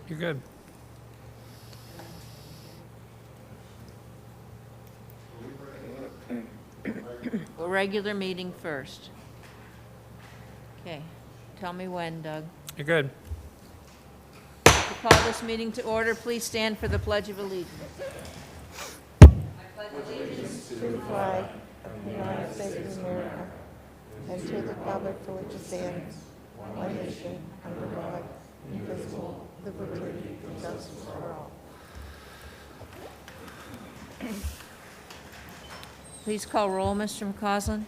You're good. Well, regular meeting first. Okay, tell me when, Doug. You're good. To call this meeting to order, please stand for the Pledge of Allegiance. To the flag of the United States of America and to the republic for which it stands, one nation, under God, indivisible, liberty, and justice for all. Please call roll, Mr. McCausland.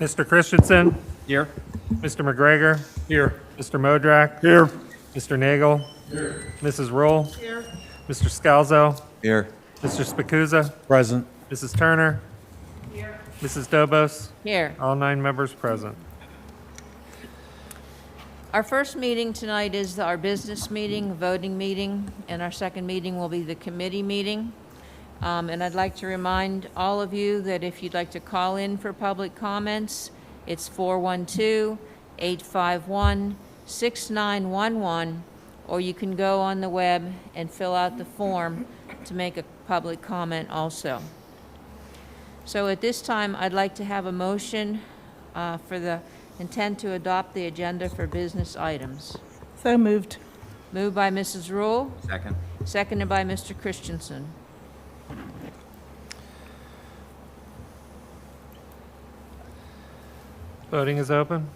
Mr. Christensen, Here. Mr. McGregor. Here. Mr. Modrak. Here. Mr. Nagel. Here. Mrs. Roll. Here. Mr. Scalzo. Here. Mr. Spikuza. Present. Mrs. Turner. Here. Mrs. Dobos. Here. All 9 members present. Our first meeting tonight is our business meeting, voting meeting, and our second meeting will be the committee meeting. And I'd like to remind all of you that if you'd like to call in for public comments, it's 412-851-6911, or you can go on the web and fill out the form to make a public comment also. So at this time, I'd like to have a motion for the intent to adopt the agenda for business items. So moved. Moved by Mrs. Rule, Second. seconded by Mr. Christensen. Voting is open.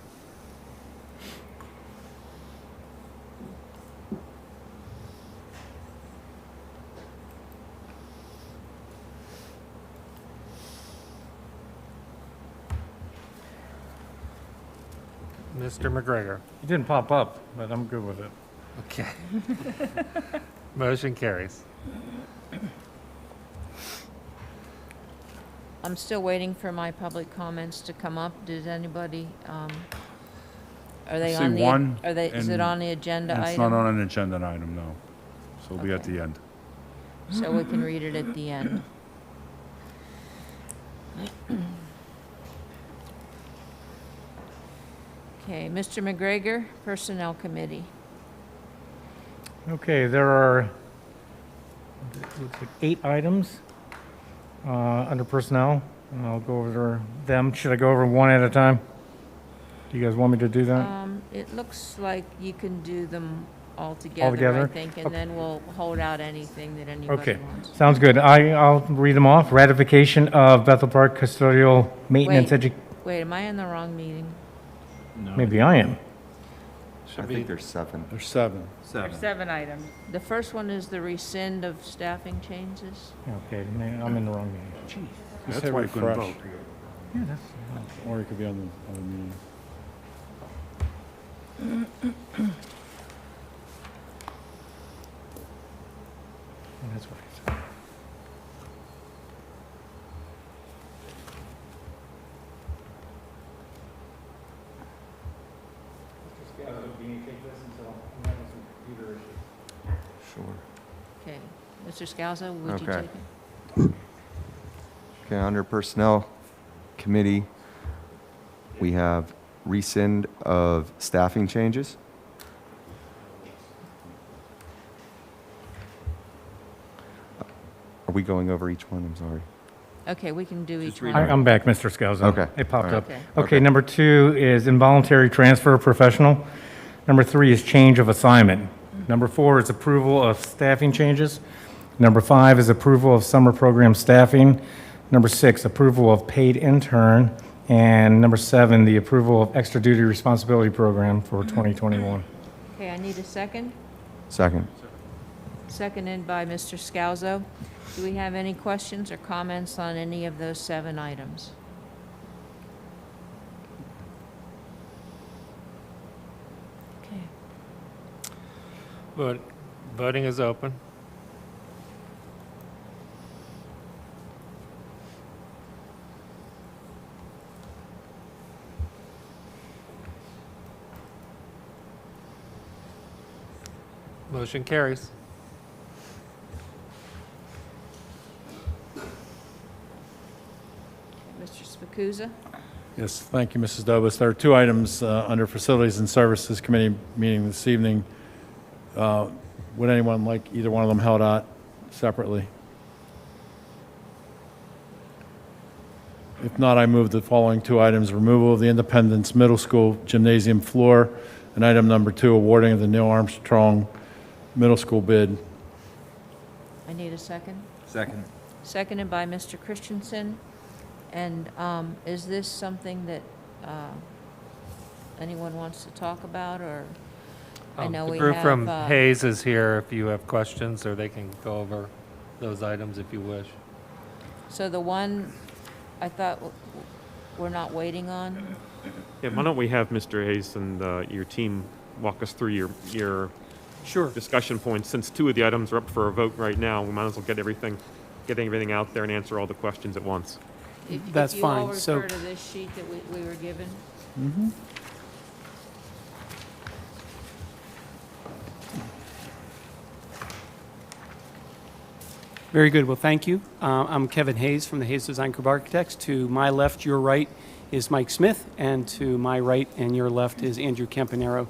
Mr. McGregor. It didn't pop up, but I'm good with it. Okay. Motion carries. I'm still waiting for my public comments to come up. Does anybody, are they I see on the? one, Are they, is it and- on the agenda And it's not item? on an agenda item, no. So it'll be at Okay. the end. So we can read it at the end. Okay, Mr. McGregor, Personnel Committee. Okay, there are looks like 8 items under personnel, and I'll go over them. Should I go over one at a time? Do you guys want me to do that? It looks like you can do them all All together, I together? think, and then we'll hold out anything that anybody Okay, wants. sounds good. I'll read them off. Ratification of Bethel Park custodial maintenance Wait, am I in the wrong meeting? Maybe I am. I think there's 7. There's 7. 7 items. The first one is the rescind of staffing changes. Okay, I'm in the wrong meeting. Jeez. That's hit why you couldn't refresh. vote. Yeah, that's, Or you could be on the other meeting. that's what I said. Sure. Okay, Mr. Scalzo, would you Okay. take it? Okay, under Personnel Committee, we have rescind of staffing changes. Are we going over each one? I'm sorry. Okay, we can do each read one. I'm back, Mr. Scalzo. Okay, It popped all up. right. Okay, Okay. number 2 is involuntary transfer professional. Number 3 is change of assignment. Number 4 is approval of staffing changes. Number 5 is approval of summer program staffing. Number 6, approval of paid intern. And number 7, the approval of extra duty responsibility program for 2021. Okay, I need a second. Second. Seconded by Mr. Scalzo. Do we have any questions or comments on any of those 7 items? Okay. Voting is open. Motion carries. Mr. Spikuza? Yes, thank you, Mrs. Dobus. There are two items under Facilities and Services Committee meeting this evening. Would anyone like either one of them held out separately? If not, I move the following two items: removal of the Independence Middle School gymnasium floor, and item number 2, awarding of the Neil Armstrong Middle School bid. I need a second. Second. Seconded by Mr. Christensen. And is this something that anyone wants to talk about, or? I know The we group from have, Hayes is here if you have questions, or they can go over those items if you wish. So the one I thought we're not waiting on? Yeah, why don't we have Mr. Hayes and your team walk us through your Sure. discussion points. Since 2 of the items are up for a vote right now, we might as well get everything out there and answer all the questions at once. That's If you all fine. So- refer to this sheet that we were given? Very good. Well, thank you. I'm Kevin Hayes from the Hayes Design Group Architects. To my left, your right, is Mike Smith, and to my right and your left is Andrew Campanero,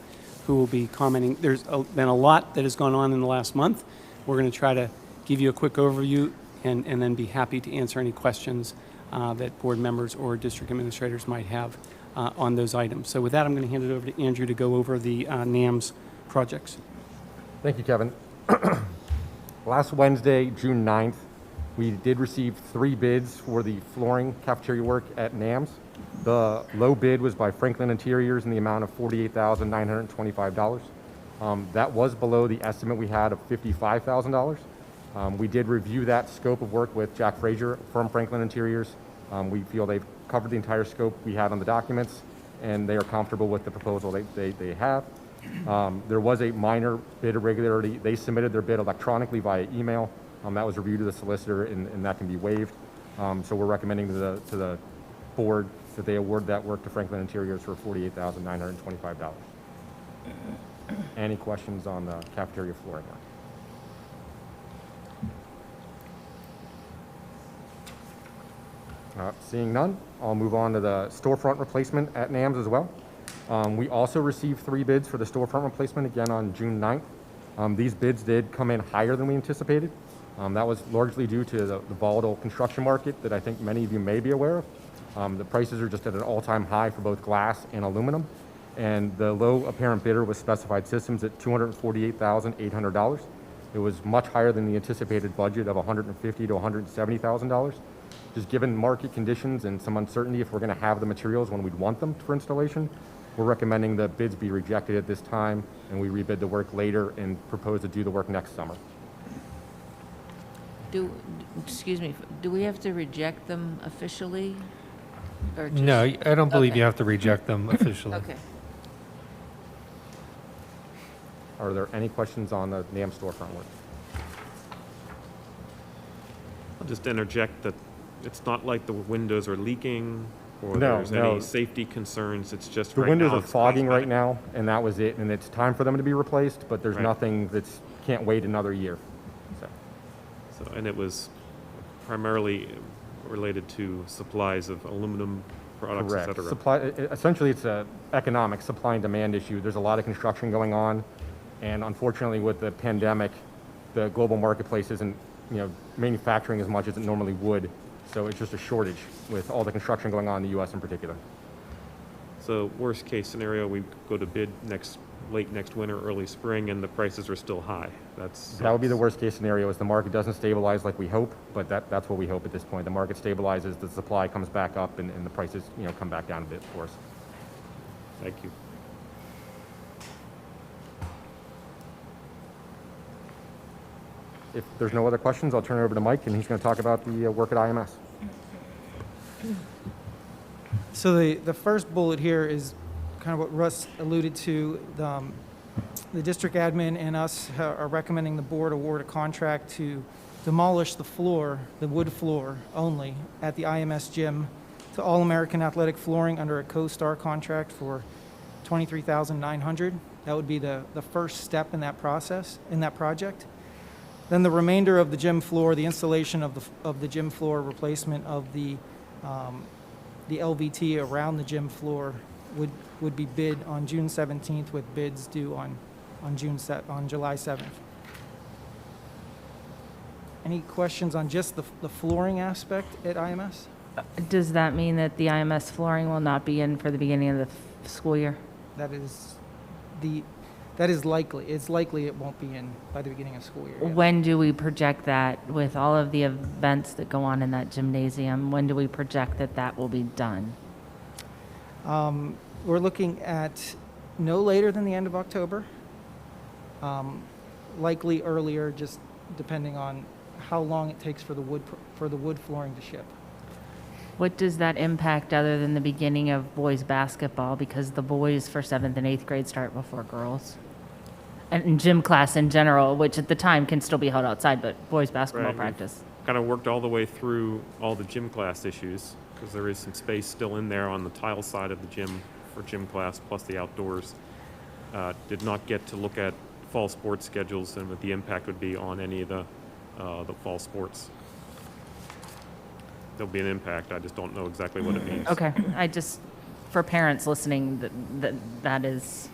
who will be commenting. There's been a lot that has gone on in the last month. We're going to try to give you a quick overview and then be happy to answer any questions that board members or district administrators might have on those items. So with that, I'm going to hand it over to Andrew to go over the NAMS projects. Thank you, Kevin. Last Wednesday, June 9th, we did receive 3 bids for the flooring cafeteria work at NAMS. The low bid was by Franklin Interiors in the amount of $48,925. That was below the estimate we had of $55,000. We did review that scope of work with Jack Frazier from Franklin Interiors. We feel they've covered the entire scope we had on the documents, and they are comfortable with the proposal they have. There was a minor bid irregularity. They submitted their bid electronically via email. That was reviewed to the solicitor, and that can be waived. So we're recommending to the board that they award that work to Franklin Interiors for $48,925. Any questions on the cafeteria flooring line? Seeing none, I'll move on to the storefront replacement at NAMS as well. We also received 3 bids for the storefront replacement again on June 9th. These bids did come in higher than we anticipated. That was largely due to the volatile construction market that I think many of you may be aware of. The prices are just at an all-time high for both glass and aluminum, and the low apparent bidder was Specified Systems at $248,800. It was much higher than the anticipated budget of $150,000 to $170,000. Just given market conditions and some uncertainty if we're going to have the materials when we'd want them for installation, we're recommending the bids be rejected at this time, and we rebid the work later and propose to do the work next summer. Excuse me, do we have to reject them officially? Or just? No, I don't believe Okay. you have to reject them officially. Okay. Are there any questions on the NAM storefront work? I'll just interject that it's not like the windows are leaking or No, there's no. any safety concerns. It's just The right windows now are it's fogging right cosmetic. now, and that was it, and it's time for them to be replaced, but there's Right. nothing that's can't wait another year. So, And it was primarily related to supplies of aluminum products, et correct. cetera. Essentially, it's a economic supply and demand issue. There's a lot of construction going on, and unfortunately, with the pandemic, the global marketplace isn't, manufacturing as much as it normally would. So it's just a shortage with all the construction going on in the U.S. in particular. So worst case scenario, we go to bid late next winter, early spring, and the prices are still high. That would be the worst case scenario, is the market doesn't stabilize like we hope, but that's what we hope at this point. The market stabilizes, the supply comes back up, and the prices, come back down a bit for us. Thank you. If there's no other questions, I'll turn it over to Mike, and he's going to talk about the work at IMS. So the first bullet here is kind of what Russ alluded to. The district admin and us are recommending the board award a contract to demolish the floor, the wood floor only, at the IMS gym to All American Athletic Flooring under a CoStar contract for $23,900. That would be the first step in that process, in that project. Then the remainder of the gym floor, the installation of the gym floor, replacement of the the LVT around the gym floor would be bid on June 17th with bids due on July 7th. Any questions on just the flooring aspect at IMS? Does that mean that the IMS flooring will not be in for the beginning of the school year? That is likely. It's likely it won't be in by the beginning of school year. Yeah. When do we project that with all of the events that go on in that gymnasium? When do we project that that will be done? We're looking at no later than the end of October. Likely earlier, just depending on how long it takes for the wood flooring to ship. What does that impact other than the beginning of boys basketball? Because the boys for 7th and 8th grade start before girls. And gym class in general, which at the time can still be held outside, but boys basketball Right. practice. Kind of worked all the way through all the gym class issues, because there is some space still in there on the tile side of the gym for gym class, plus the outdoors. Did not get to look at fall sports schedules and what the impact would be on any of the fall sports. There'll be an impact, I just don't know exactly what it means. Okay, for parents listening, that is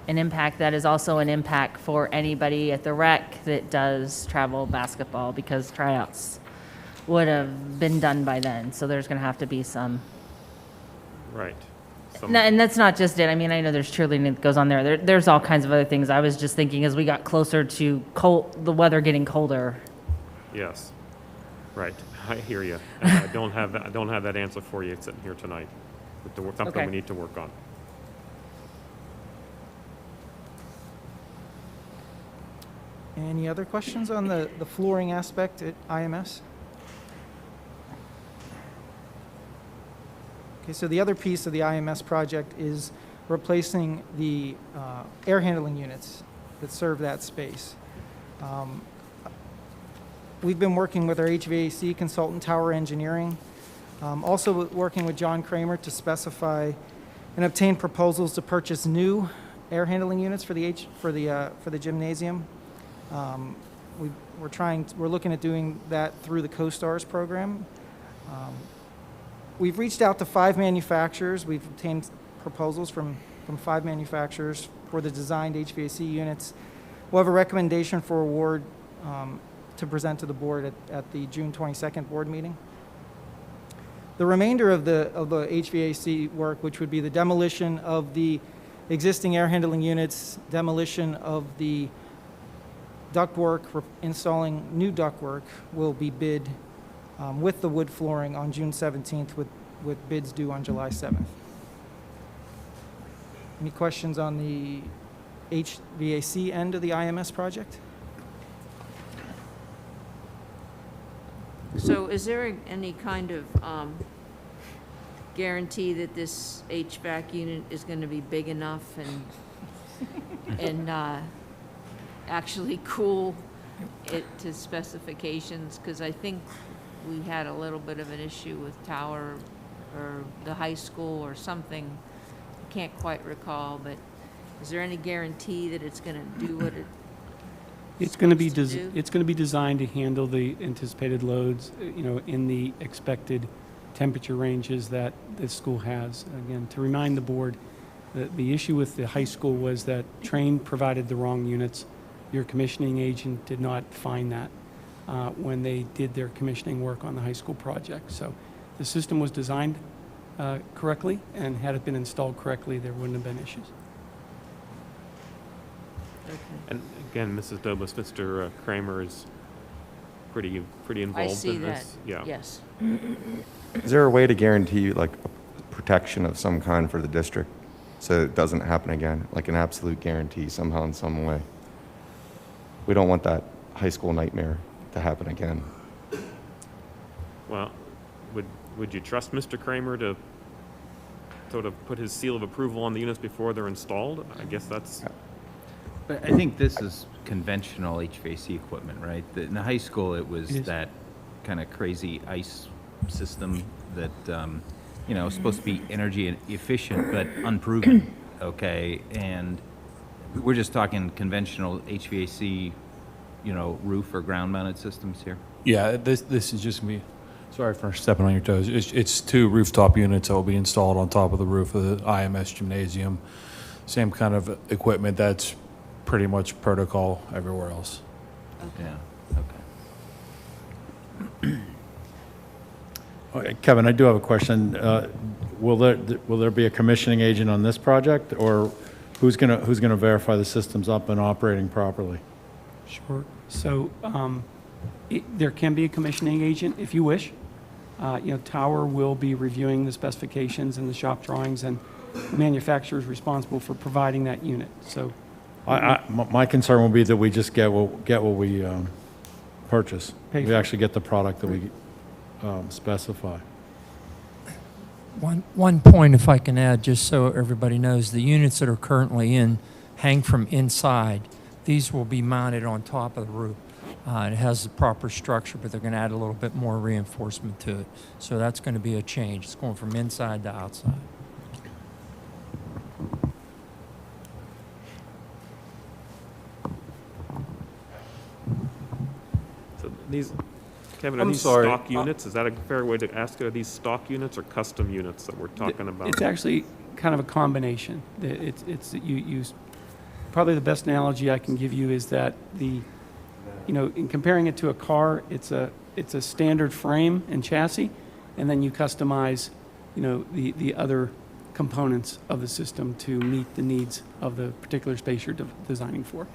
an impact. That is also an impact for anybody at the rec that does travel basketball, because tryouts would have been done by then. So there's going to have to be some. Right. No, and that's not just it. I mean, I know there's cheerleading that goes on there. There's all kinds of other things. I was just thinking as we got closer to the weather getting colder. Yes, right. I hear you. I don't have that answer for you sitting here tonight. But something Okay. we need to work on. Any other questions on the flooring aspect at IMS? Okay, so the other piece of the IMS project is replacing the air handling units that serve that space. We've been working with our HVAC consultant, Tower Engineering, also working with John Kramer to specify and obtain proposals to purchase new air handling units for the gymnasium. We're looking at doing that through the CoStars program. We've reached out to 5 manufacturers. We've obtained proposals from 5 manufacturers for the designed HVAC units. We'll have a recommendation for award to present to the board at the June 22nd board meeting. The remainder of the HVAC work, which would be the demolition of the existing air handling units, demolition of the ductwork, installing new ductwork, will be bid with the wood flooring on June 17th with bids due on July 7th. Any questions on the HVAC end of the IMS project? So is there any kind of guarantee that this HVAC unit is going to be big enough and actually cool it to specifications? Because I think we had a little bit of an issue with Tower or the high school or something. I can't quite recall, but is there any guarantee that it's going to do what It's going to be supposed to do? it's going to be designed to handle the anticipated loads, in the expected temperature ranges that this school has. Again, to remind the board, the issue with the high school was that Trane provided the wrong units. Your commissioning agent did not find that when they did their commissioning work on the high school project. So the system was designed correctly, and had it been installed correctly, there wouldn't have been issues. Okay. And again, Mrs. Dobus, Mr. Kramer is pretty involved I see in that, this. Yeah. yes. Is there a way to guarantee like protection of some kind for the district so it doesn't happen again? Like an absolute guarantee somehow in some way? We don't want that high school nightmare to happen again. Well, would you trust Mr. Kramer to sort of put his seal of approval on the units before they're installed? I guess that's, But I think this is conventional HVAC equipment, right? In the high school, it was It is. that kind of crazy ice system that, was supposed to be energy efficient but unproven, okay? And we're just talking conventional HVAC, roof or ground-mounted systems here. Yeah, this is just me. Sorry for stepping on your toes. It's 2 rooftop units that will be installed on top of the roof of the IMS gymnasium. Same kind of equipment that's pretty much protocol everywhere else. Yeah, okay. Okay, Kevin, I do have a question. Will there be a commissioning agent on this project, or who's gonna verify the system's up and operating properly? Sure. So there can be a commissioning agent if you wish. Tower will be reviewing the specifications and the shop drawings, and the manufacturer is responsible for providing that unit. So My concern will be that we just get what we purchase. Pay We for. actually get the product that we specify. One point, if I can add, just so everybody knows, the units that are currently in hang from inside. These will be mounted on top of the roof. It has the proper structure, but they're going to add a little bit more reinforcement to it. So that's going to be a change. It's going from inside to outside. So these, Kevin, are I'm these sorry. stock units? Is that a fair way to ask it? Are these stock units or custom units that we're talking about? it's actually kind of a combination. Probably the best analogy I can give you is that in comparing it to a car, it's a standard frame and chassis, and then you customize, the other components of the system to meet the needs of the particular space you're designing for.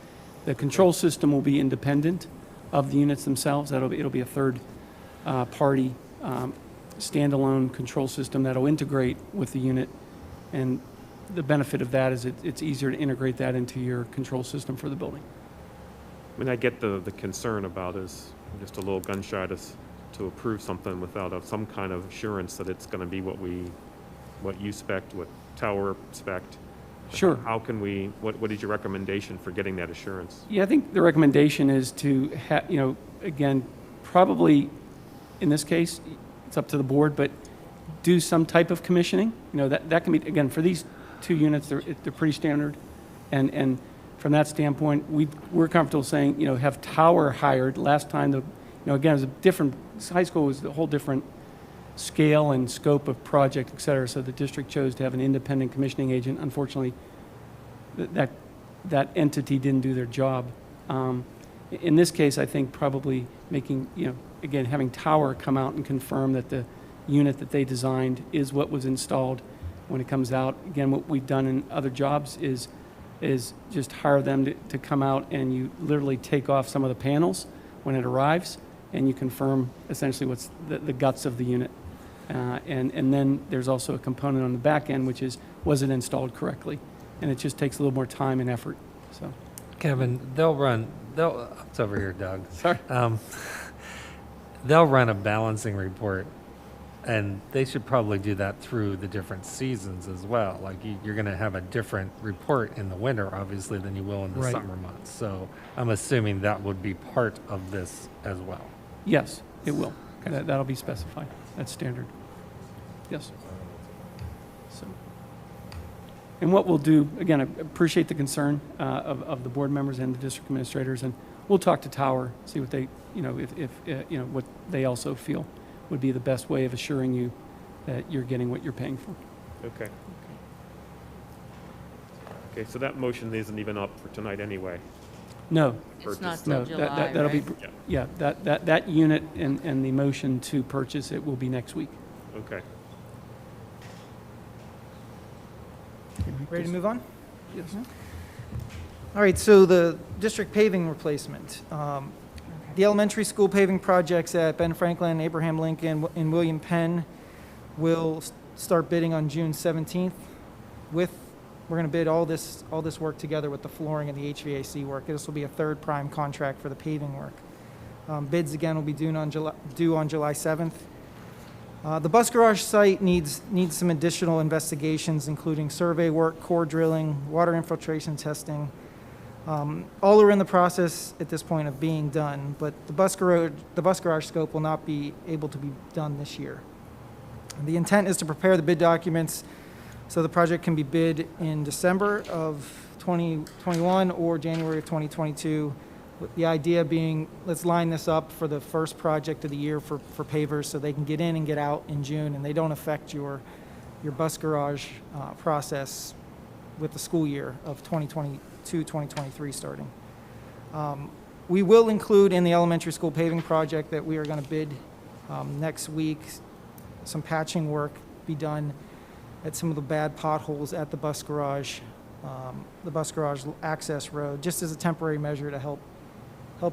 The control system will be independent of the units themselves. It'll be a third party standalone control system that'll integrate with the unit, and the benefit of that is it's easier to integrate that into your control system for the building. I mean, I get the concern about is just a little gun shy to approve something without some kind of assurance that it's gonna be what you spec'd, what Tower spec'd. Sure. How can we, what is your recommendation for getting that assurance? Yeah, I think the recommendation is to again, probably in this case, it's up to the board, but do some type of commissioning. That can be, again, for these 2 units, they're pretty standard. And from that standpoint, we're comfortable saying, have Tower hired. Last time, again, it was a different, high school was a whole different scale and scope of project, et cetera. So the district chose to have an independent commissioning agent. Unfortunately, that entity didn't do their job. In this case, I think probably making, again, having Tower come out and confirm that the unit that they designed is what was installed when it comes out. Again, what we've done in other jobs is just hire them to come out, and you literally take off some of the panels when it arrives, and you confirm essentially what's the guts of the unit. And then there's also a component on the back end, which is, was it installed correctly? And it just takes a little more time and effort, so. Kevin, it's over here, Doug. Sorry. They'll run a balancing report, and they should probably do that through the different seasons as well. Like you're going to have a different report in the winter, obviously, than you will in the Right. summer months. So I'm assuming that would be part of this as well. Yes, it will. That'll be specified. That's standard. Yes. So, and what we'll do, again, I appreciate the concern of the board members and the district administrators, and we'll talk to Tower, see what they, if what they also feel would be the best way of assuring you that you're getting what you're paying for. Okay. Okay, so that motion isn't even up for tonight anyway. No, It's not no, till July, that'll be, right? yeah, that unit and the motion to purchase it will be next week. Okay. Ready to move on? Yes. All right, so the district paving replacement. The elementary school paving projects at Ben Franklin, Abraham Lincoln, and William Penn will start bidding on June 17th. We're going to bid all this work together with the flooring and the HVAC work. This will be a third prime contract for the paving work. Bids again will be due on July 7th. The bus garage site needs some additional investigations, including survey work, core drilling, water infiltration testing. All are in the process at this point of being done, but the bus garage scope will not be able to be done this year. The intent is to prepare the bid documents so the project can be bid in December of 2021 or January of 2022, With the idea being, let's line this up for the first project of the year for pavers so they can get in and get out in June and they don't affect your bus garage process with the school year of 2022-2023 starting. We will include in the elementary school paving project that we are going to bid next week, some patching work be done at some of the bad potholes at the bus garage access road, just as a temporary measure to help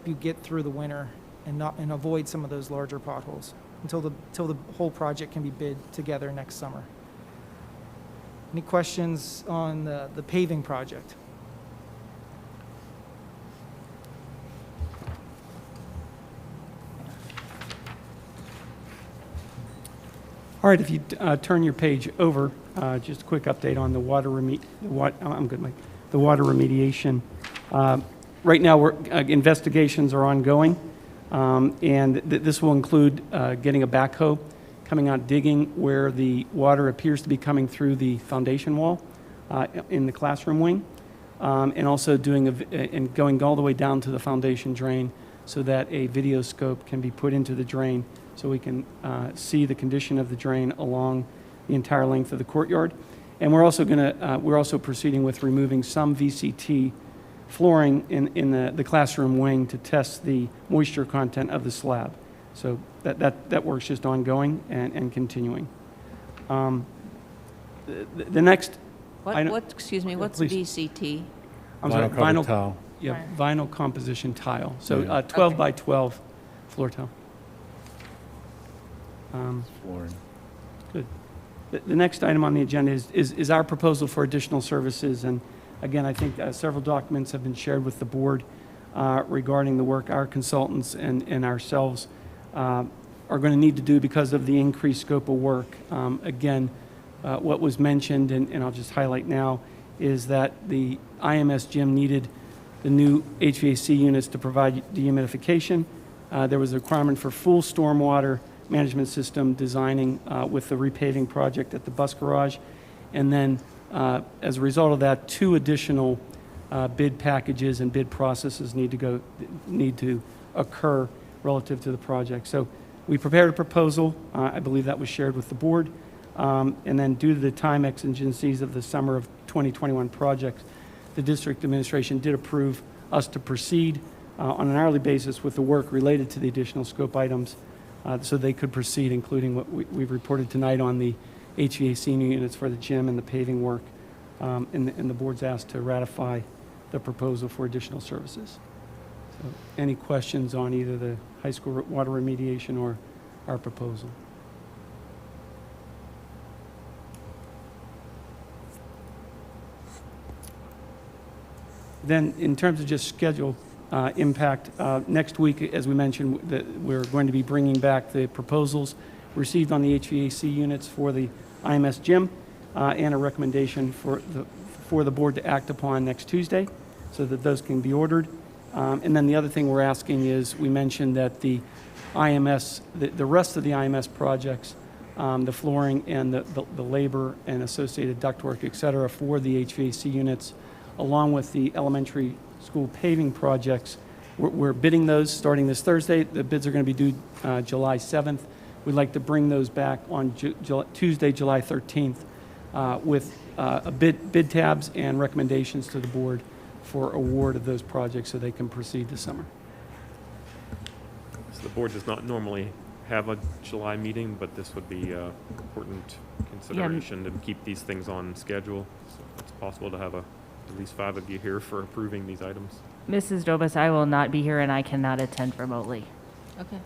you get through the winter and avoid some of those larger potholes until the whole project can be bid together next summer. Any questions on the paving project? All right, if you turn your page over, just a quick update on the water the water remediation. Right now, investigations are ongoing, and this will include getting a backhoe, coming out digging where the water appears to be coming through the foundation wall in the classroom wing, and also and going all the way down to the foundation drain so that a video scope can be put into the drain so we can see the condition of the drain along the entire length of the courtyard. And we're also proceeding with removing some VCT flooring in the classroom wing to test the moisture content of the slab. So that work's just ongoing and continuing. The next item. Excuse me, what's Please. VCT? I'm sorry, Vinyl-covered tile. Yeah, vinyl composition tile. So Yeah. 12 by 12 floor tile. Flooring. Good. The next item on the agenda is our proposal for additional services. And again, I think several documents have been shared with the board regarding the work our consultants and ourselves are going to need to do because of the increased scope of work. Again, what was mentioned, and I'll just highlight now, is that the IMS gym needed the new HVAC units to provide dehumidification. There was a requirement for full stormwater management system designing with the repaving project at the bus garage. And then as a result of that, 2 additional bid packages and bid processes need to occur relative to the project. So we prepared a proposal. I believe that was shared with the board. And then due to the time exigencies of the summer of 2021 project, the district administration did approve us to proceed on an hourly basis with the work related to the additional scope items so they could proceed, including what we've reported tonight on the HVAC units for the gym and the paving work. And the board's asked to ratify the proposal for additional services. So any questions on either the high school water remediation or our proposal? Then in terms of just schedule impact, next week, as we mentioned, we're going to be bringing back the proposals received on the HVAC units for the IMS gym and a recommendation for the board to act upon next Tuesday so that those can be ordered. And then the other thing we're asking is, we mentioned that the IMS, the rest of the IMS projects, the flooring and the labor and associated ductwork, et cetera, for the HVAC units, along with the elementary school paving projects. We're bidding those starting this Thursday. The bids are going to be due July 7th. We'd like to bring those back on Tuesday, July 13th, with bid tabs and recommendations to the board for award of those projects so they can proceed this summer. So the board does not normally have a July meeting, but this would be important consideration to keep these things on schedule. So if it's possible to have at least 5 of you here for approving these items. Mrs. Dobas, I will not be here and I cannot attend remotely. Okay.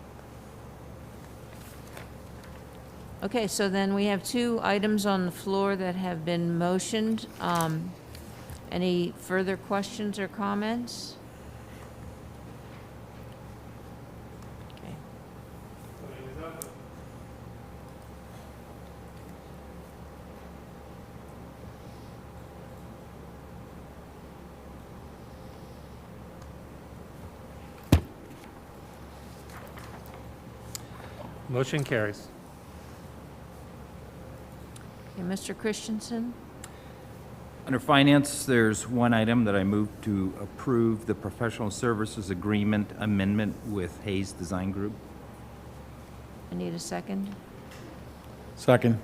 Okay, so then we have 2 items on the floor that have been motioned. Any further questions or comments? Okay. Motion carries. Okay, Mr. Christensen? Under Finance, there's one item that I move to approve the professional services agreement amendment with Hayes Design Group. I need a second. Second.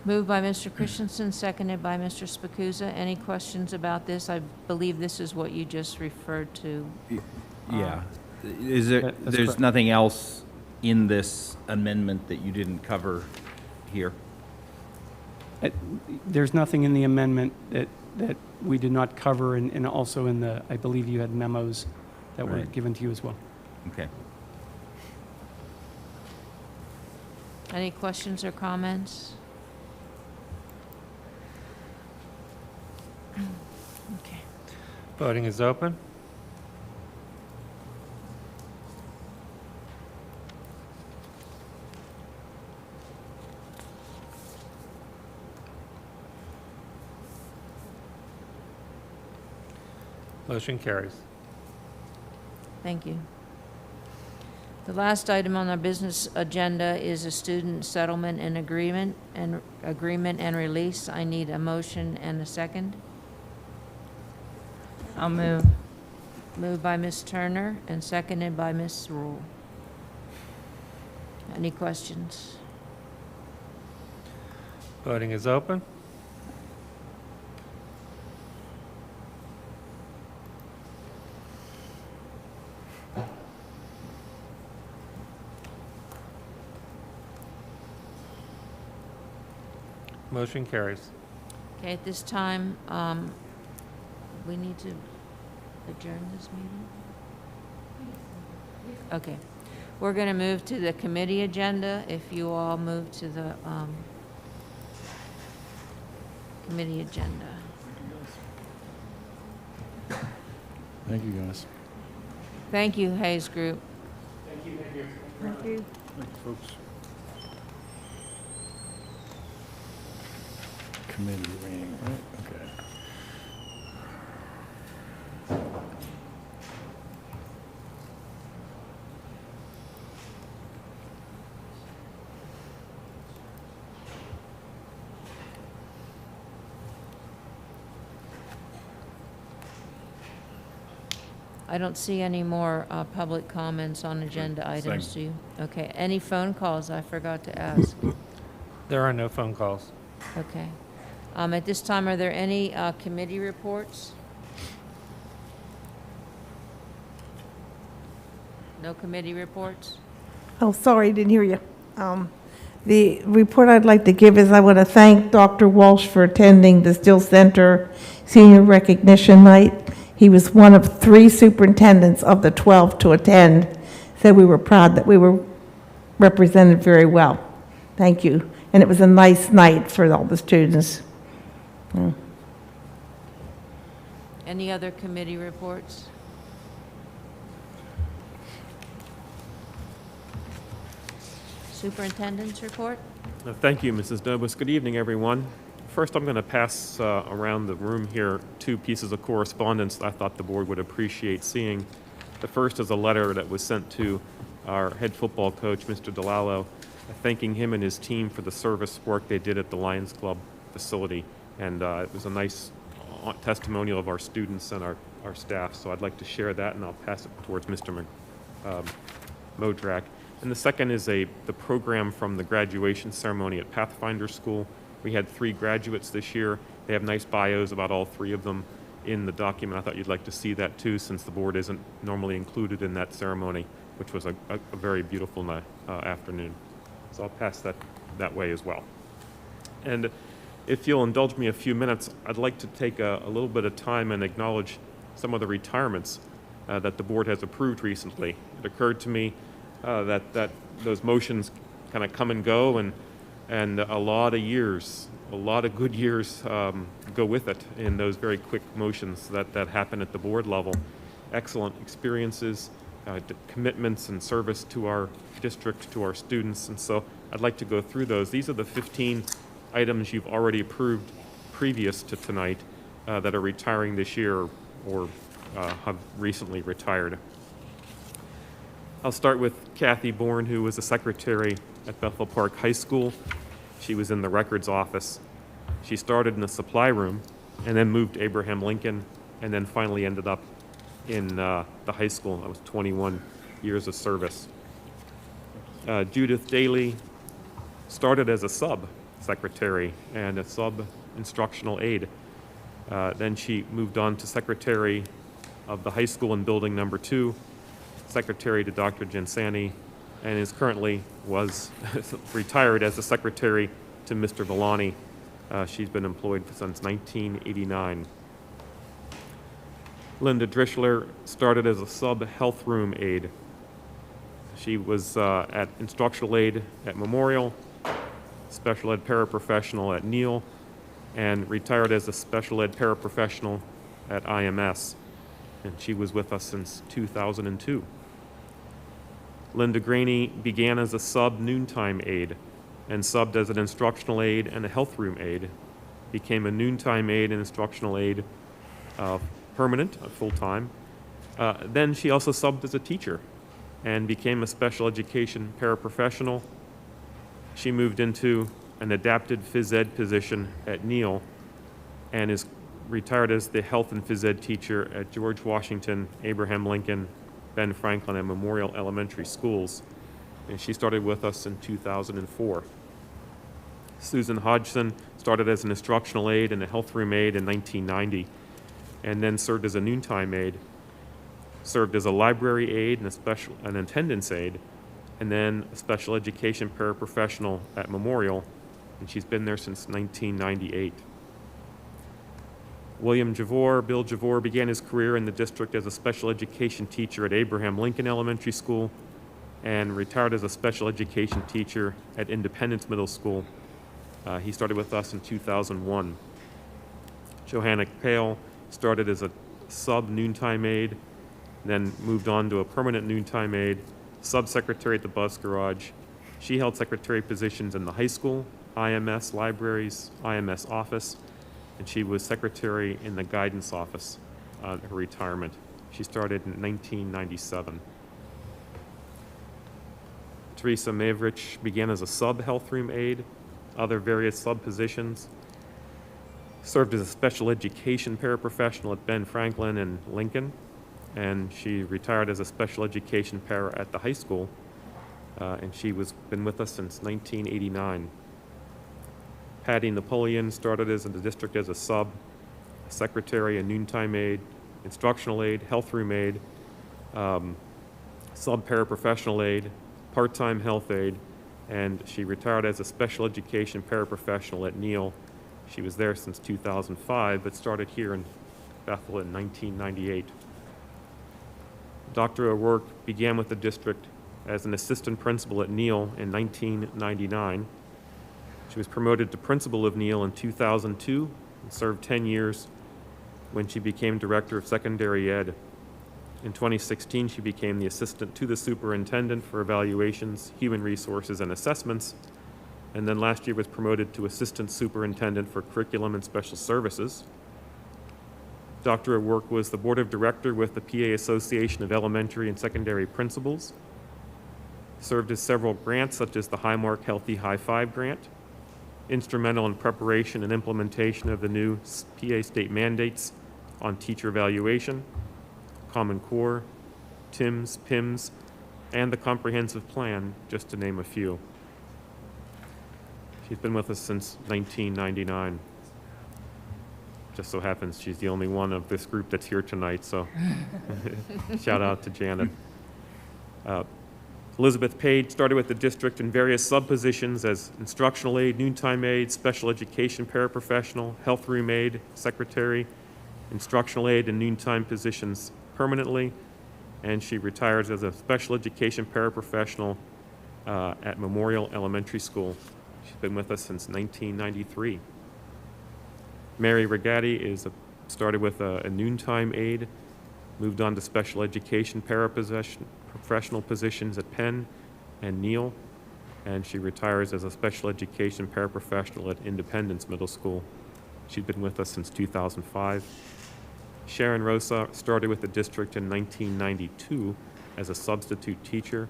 Moved by Mr. Christensen, seconded by Mr. Spacuzza. Any questions about this? I believe this is what you just referred to. Yeah. Is there, That's there's correct. nothing else in this amendment that you didn't cover here? There's nothing in the amendment that we did not cover, and also in the, I believe you had memos that were Right. given to you as well. Okay. Any questions or comments? Okay. Voting is open. Motion carries. Thank you. The last item on our business agenda is a student settlement and agreement and release. I need a motion and a second. I'll move. Moved by Ms. Turner and seconded by Ms. Rule. Any questions? Voting is open. Motion carries. Okay, at this time, we need to adjourn this meeting? Okay. We're going to move to the committee agenda. If you all move to the committee agenda. Thank you, guys. Thank you, Hayes Group. Thank you. Thank you, folks. Committee meeting, right? Okay. I don't see any more public comments on agenda items, do you? Okay, any phone calls? I forgot to ask. There are no phone calls. Okay. At this time, are there any committee reports? No committee reports? Oh, sorry, didn't hear you. The report I'd like to give is I want to thank Dr. Walsh for attending the Still Center Senior Recognition Night. He was one of 3 superintendents of the 12 to attend. Said we were proud that we were represented very well. Thank you. And it was a nice night for all the students. Yeah. Any other committee reports? Superintendent's report? Thank you, Mrs. Dobus. Good evening, everyone. First, I'm going to pass around the room here 2 pieces of correspondence I thought the board would appreciate seeing. The first is a letter that was sent to our head football coach, Mr. DeLallo, thanking him and his team for the service work they did at the Lions Club facility. And it was a nice testimonial of our students and our staff. So I'd like to share that, and I'll pass it towards Mr. Modrak. And the second is the program from the graduation ceremony at Pathfinder School. We had 3 graduates this year. They have nice bios about all 3 of them in the document. I thought you'd like to see that too, since the board isn't normally included in that ceremony, which was a very beautiful afternoon. So I'll pass that way as well. And if you'll indulge me a few minutes, I'd like to take a little bit of time and acknowledge some of the retirements that the board has approved recently. It occurred to me that those motions kind of come and go, and a lot of years, a lot of good years go with it in those very quick motions that happen at the board level. Excellent experiences, commitments and service to our district, to our students, and so I'd like to go through those. These are the 15 items you've already approved previous to tonight that are retiring this year or have recently retired. I'll start with Kathy Bourne, who was a secretary at Bethel Park High School. She was in the records office. She started in the supply room and then moved to Abraham Lincoln, and then finally ended up in the high school. That was 21 years of service. Judith Daly started as a sub-secretary and a sub-instructional aide. Then she moved on to secretary of the high school in building number 2, secretary to Dr. Gensani, and is currently was retired as the secretary to Mr. Villani. She's been employed since 1989. Linda Drischler started as a sub-health room aide. She was at instructional aide at Memorial, special ed paraprofessional at Neal, and retired as a special ed paraprofessional at IMS. And she was with us since 2002. Linda Graney began as a sub-noontime aide and subbed as an instructional aide and a health room aide, became a noontime aide and instructional aide, permanent, full-time. Then she also subbed as a teacher and became a special education paraprofessional. She moved into an adapted phys ed position at Neal and is retired as the health and phys ed teacher at George Washington, Abraham Lincoln, Ben Franklin, and Memorial Elementary Schools. And she started with us in 2004. Susan Hodgson started as an instructional aide and a health room aide in 1990, and then served as a noontime aide, served as a library aide and an attendance aide, and then a special education paraprofessional at Memorial, and she's been there since 1998. Bill Javor began his career in the district as a special education teacher at Abraham Lincoln Elementary School and retired as a special education teacher at Independence Middle School. He started with us in 2001. Johanna Pale started as a sub-noontime aide, then moved on to a permanent noontime aide, sub-secretary at the bus garage. She held secretary positions in the high school, IMS libraries, IMS office, and she was secretary in the guidance office at her retirement. She started in 1997. Teresa Mavrich began as a sub-health room aide, other various sub-positions, served as a special education paraprofessional at Ben Franklin and Lincoln, and she retired as a special education para at the high school, and she was been with us since 1989. Patty Napoleon started in the district as a sub, secretary, a noontime aide, instructional aide, health room aide, sub paraprofessional aide, part-time health aide, and she retired as a special education paraprofessional at Neal. She was there since 2005, but started here in Bethel in 1998. Dr. O'Rourke began with the district as an assistant principal at Neal in 1999. She was promoted to principal of Neal in 2002 and served 10 years when she became director of secondary ed. In 2016, she became the assistant to the superintendent for evaluations, human resources, and assessments, and then last year was promoted to assistant superintendent for curriculum and special services. Dr. O'Rourke was the board of director with the PA Association of Elementary and Secondary Principals, served as several grants such as the Highmark Healthy High Five grant, instrumental in preparation and implementation of the new PA state mandates on teacher evaluation, Common Core, TIMS, PIMS, and the comprehensive plan, just to name a few. She's been with us since 1999. Just so happens she's the only one of this group that's here tonight, so shout out to Janet. Elizabeth Page started with the district in various sub-positions as instructional aide, noontime aide, special education paraprofessional, health room aide, secretary, instructional aide, and noontime positions permanently, and she retires as a special education paraprofessional at Memorial Elementary School. She's been with us since 1993. Mary Regatti started with a noontime aide, moved on to special education paraprofessional positions at Penn and Neal, and she retires as a special education paraprofessional at Independence Middle School. She's been with us since 2005. Sharon Rosa started with the district in 1992 as a substitute teacher.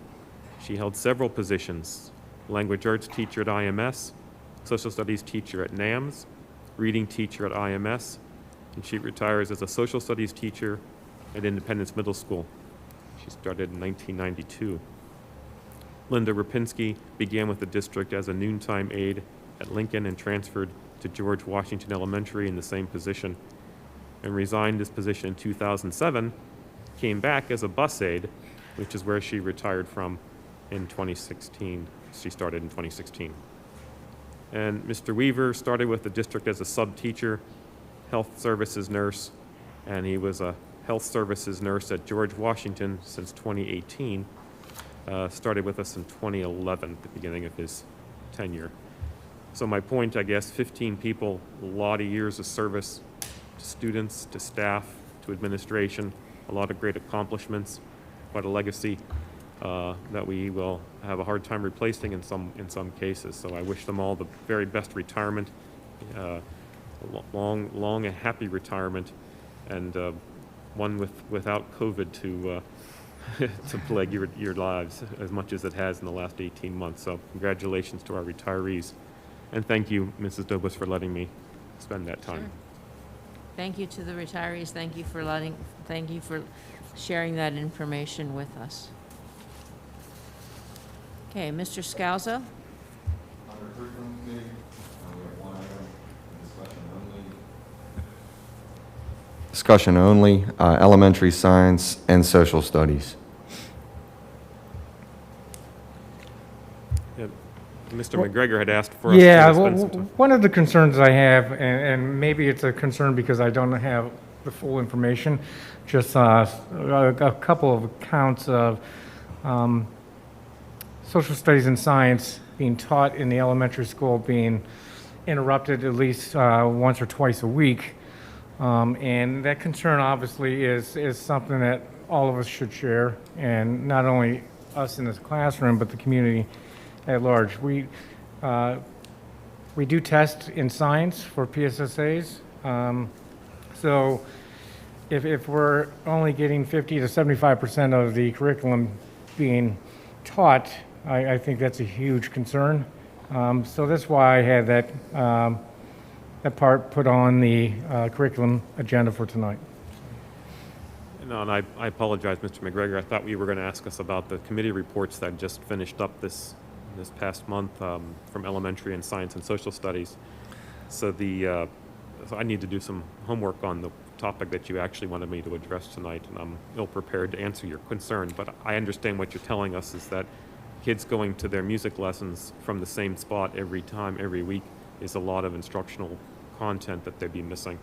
She held several positions: language arts teacher at IMS, social studies teacher at NAMS, reading teacher at IMS, and she retires as a social studies teacher at Independence Middle School. She started in 1992. Linda Rapinski began with the district as a noontime aide at Lincoln and transferred to George Washington Elementary in the same position, and resigned this position in 2007, came back as a bus aide, which is where she retired from in 2016. She started in 2016. And Mr. Weaver started with the district as a sub-teacher, health services nurse, and he was a health services nurse at George Washington since 2018. Started with us in 2011, the beginning of his tenure. So my point, I guess, 15 people, a lot of years of service to students, to staff, to administration, a lot of great accomplishments, quite a legacy that we will have a hard time replacing in some cases. So I wish them all the very best retirement, long and happy retirement, and one without COVID to plague your lives as much as it has in the last 18 months. So congratulations to our retirees. And thank you, Mrs. Dobus, for letting me spend that time. Sure. Thank you to the retirees. Thank you for sharing that information with us. Okay, Mr. Scalzo? Discussion only, elementary science and social studies. Yeah, Mr. McGregor had asked for us Yeah, to spend some time. one of the concerns I have, and maybe it's a concern because I don't have the full information, just a couple of accounts of social studies and science being taught in the elementary school being interrupted at least once or twice a week. And that concern obviously is something that all of us should share, and not only us in this classroom, but the community at large. We do test in science for PSSAs. So if we're only getting 50 to 75% of the curriculum being taught, I think that's a huge concern. So that's why I had that part put on the curriculum agenda for tonight. No, and I apologize, Mr. McGregor. I thought we were going to ask us about the committee reports that just finished up this past month from elementary and science and social studies. So so I need to do some homework on the topic that you actually wanted me to address tonight, and I'm ill prepared to answer your concern. But I understand what you're telling us is that kids going to their music lessons from the same spot every time, every week, is a lot of instructional content that they'd be missing,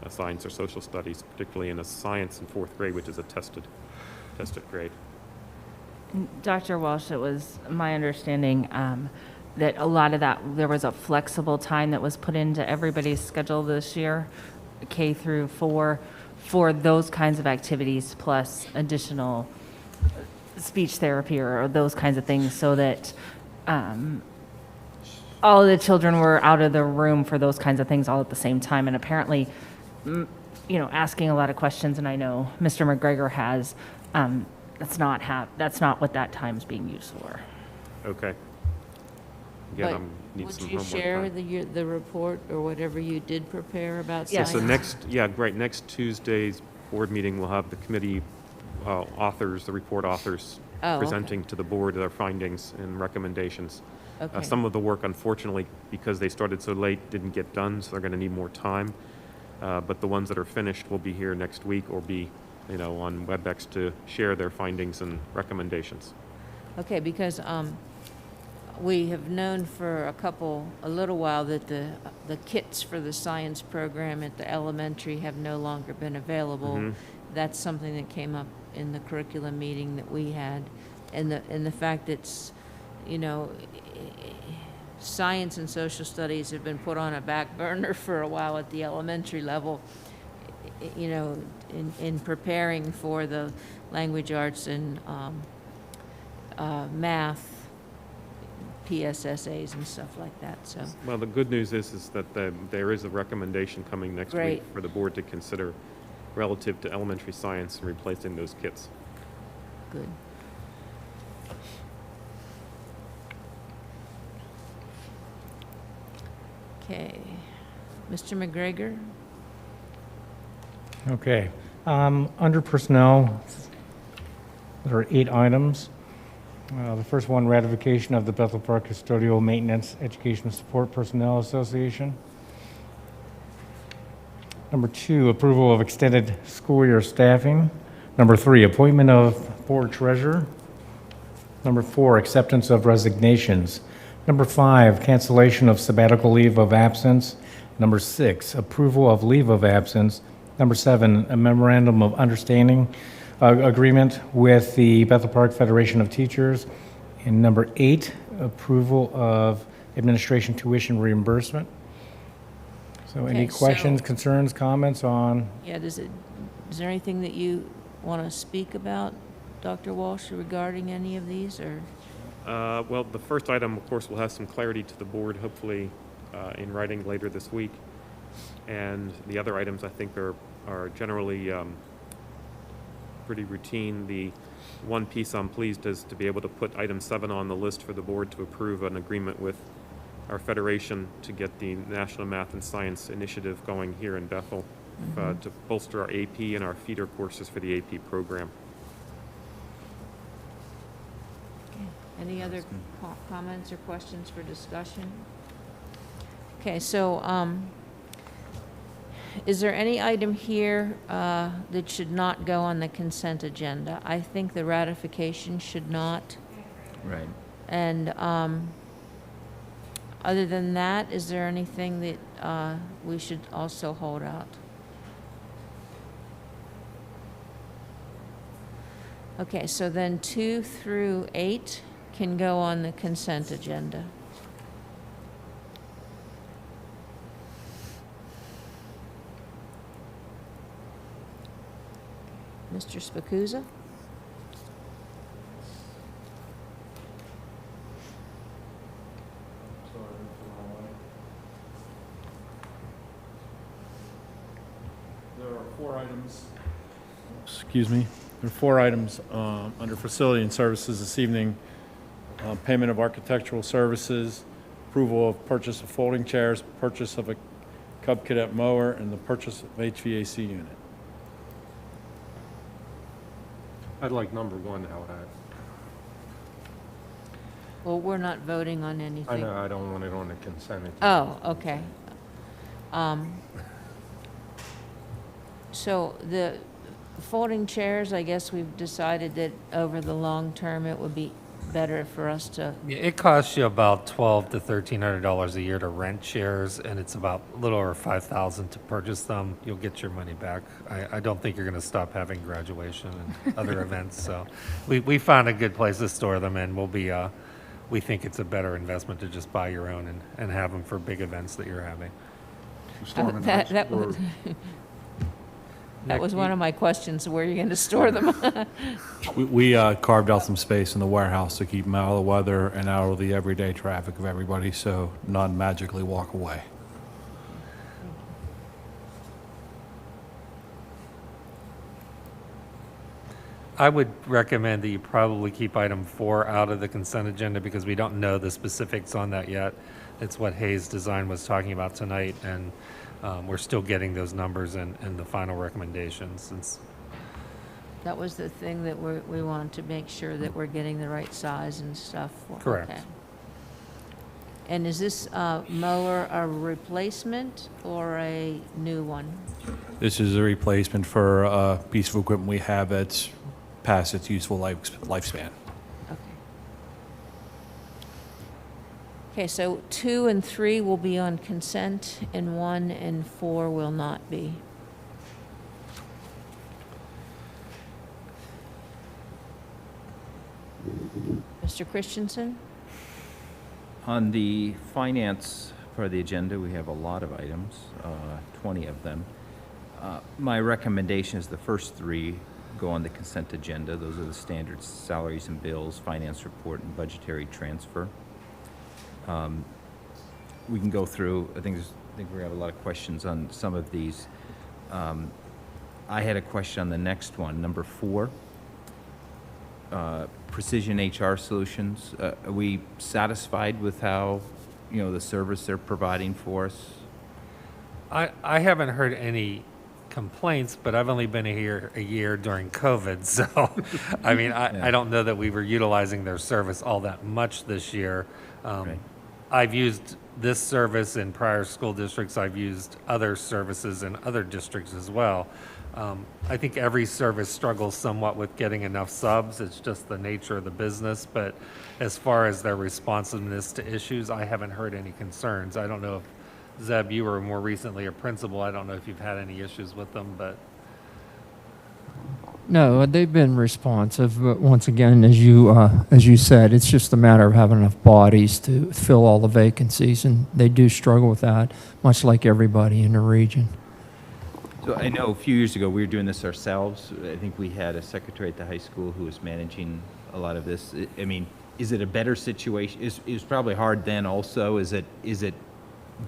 science or social studies, particularly in a science in fourth grade, which is a tested grade. Dr. Walsh, it was my understanding that a lot of that, there was a flexible time that was put into everybody's schedule this year, K through 4, for those kinds of activities, plus additional speech therapy or those kinds of things, so that all of the children were out of the room for those kinds of things all at the same time. And apparently, asking a lot of questions, and I know Mr. McGregor has, that's not what that time's being used for. Okay. But Again, I need would some you homework share time. the report or whatever you did prepare about Yeah, science? So next Tuesday's board meeting, we'll have the committee authors, the report authors, Oh, okay. presenting to the board their findings and recommendations. Okay. Some of the work, unfortunately, because they started so late, didn't get done, so they're going to need more time. But the ones that are finished will be here next week or be, on WebEx to share their findings and recommendations. Okay, because we have known for a little while that the kits for the science program at the elementary have no longer been available. Mhm. That's something that came up in the curriculum meeting that we had, and the fact that science and social studies have been put on a back burner for a while at the elementary level. In preparing for the language arts and math PSSAs and stuff like that, so. Well, the good news is that there is a recommendation coming next Great. week for the board to consider relative to elementary science and replacing those kits. Good. Okay. Mr. McGregor? Okay. Under personnel, there are 8 items. The first one, ratification of the Bethel Park Custodial Maintenance Education Support Personnel Association. Number 2, approval of extended school year staffing. Number 3, appointment of board treasurer. Number 4, acceptance of resignations. Number 5, cancellation of sabbatical leave of absence. Number 6, approval of leave of absence. Number 7, a memorandum of understanding agreement with the Bethel Park Federation of Teachers. And number 8, approval of administration tuition reimbursement. So any Okay, so- questions, concerns, comments on? Yeah, is there anything that you want to speak about, Dr. Walsh, regarding any of these, or? Well, the first item, of course, will have some clarity to the board, hopefully in writing later this week. And the other items, I think, are generally pretty routine. The one piece I'm pleased is to be able to put item 7 on the list for the board to approve an agreement with our federation to get the National Math and Science Initiative going here in Bethel to bolster our AP and our feeder courses for the AP program. Any other comments or questions for discussion? Okay, so, is there any item here that should not go on the consent agenda? I think the ratification should not. Right. And other than that, is there anything that we should also hold out? Okay, so then 2 through 8 can go on the consent agenda. Mr. Spacuzza? There are 4 items. Excuse me. There are 4 items under facility and services this evening. Payment of architectural services, approval of purchase of folding chairs, purchase of a Cub Cadet mower, and the purchase of HVAC unit. I'd like number 1 out at. Well, we're not voting on anything. I know, I don't want it on the consent agenda. Oh, okay. So the folding chairs, I guess we've decided that over the long term, it would be better for us to, Yeah, it costs you about $1,200 to $1,300 a year to rent chairs, and it's about a little over $5,000 to purchase them. You'll get your money back. I don't think you're going to stop having graduation and other events. So we found a good place to store them, and we think it's a better investment to just buy your own and have them for big events that you're having. that was one of my questions, where are you going to store them? We carved out some space in the warehouse to keep them out of the weather and out of the everyday traffic of everybody, so none magically walk away. I would recommend that you probably keep item 4 out of the consent agenda because we don't know the specifics on that yet. It's what Hayes Design was talking about tonight, and we're still getting those numbers and the final recommendations. Since That was the thing that we wanted to make sure that we're getting the right size and stuff. Correct. Okay. And is this mower a replacement or a new one? This is a replacement for a piece of equipment we have that's past its useful lifespan. Okay. Okay, so 2 and 3 will be on consent, and 1 and 4 will not be. Mr. Christensen? On the finance part of the agenda, we have a lot of items, 20 of them. My recommendation is the first 3 go on the consent agenda. Those are the standard salaries and bills, finance report, and budgetary transfer. We can go through, I think we have a lot of questions on some of these. I had a question on the next one, number 4. Precision HR Solutions. Are we satisfied with how, the service they're providing for us? I haven't heard any complaints, but I've only been here a year during COVID, so, I mean, I don't know that we were utilizing their service all that much this year. Right. I've used this service in prior school districts. I've used other services in other districts as well. I think every service struggles somewhat with getting enough subs. It's just the nature of the business. But as far as their responsiveness to issues, I haven't heard any concerns. I don't know if, Zeb, you were more recently a principal. I don't know if you've had any issues with them, but No, they've been responsive, but once again, as you said, it's just a matter of having enough bodies to fill all the vacancies, and they do struggle with that, much like everybody in the region. So I know a few years ago, we were doing this ourselves. I think we had a secretary at the high school who was managing a lot of this. I mean, is it a better situation? It was probably hard then also. Is it